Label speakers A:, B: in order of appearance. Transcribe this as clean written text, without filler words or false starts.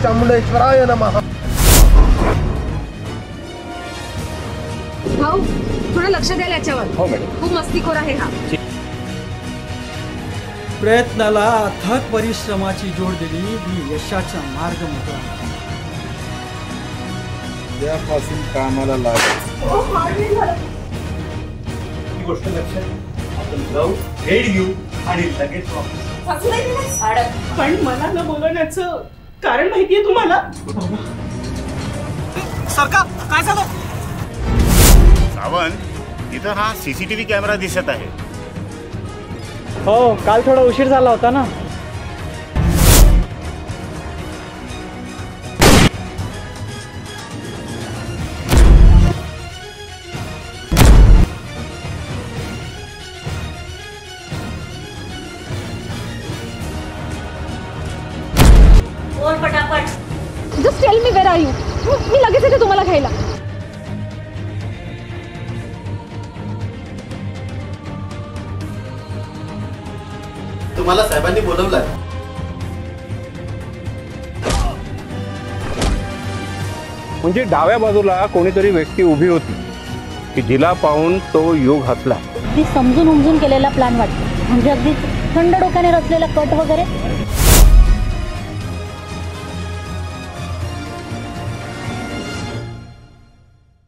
A: चामुंडेश्वराय नमः।
B: भाऊ थोडं लक्ष द्याल याच्यावर।
C: हो मॅडम।
B: खूप मस्तीखोर आहे हा।
D: प्रयत्नाला अथक परिश्रमाची जोड दिली ही यशाचा मार्ग मोकळा।
C: त्यापासून कामाला लागेल
E: ही गोष्ट लक्षात आपण जाऊ भेट घेऊ आणि लगेच
F: पण मला न बोलवण्याचं कारण माहितीये तुम्हाला?
D: सरकार काय झालं?
G: सावंत इथं हा सीसीटीव्ही कॅमेरा दिसत आहे।
D: हो काल थोडा उशीर झाला होता ना।
F: और पटापट
B: just tell me where are you. मी लगेच येते तुम्हाला घ्यायला।
A: तुम्हाला साहेबांनी बोलवलं।
C: म्हणजे डाव्या बाजूला कोणीतरी व्यक्ती उभी होती की जिला पाहून तो योग हसला।
H: अगदी समजून उमजून केलेला प्लॅन वाटतो, म्हणजे अगदी थंड डोक्याने रचलेला कट वगैरे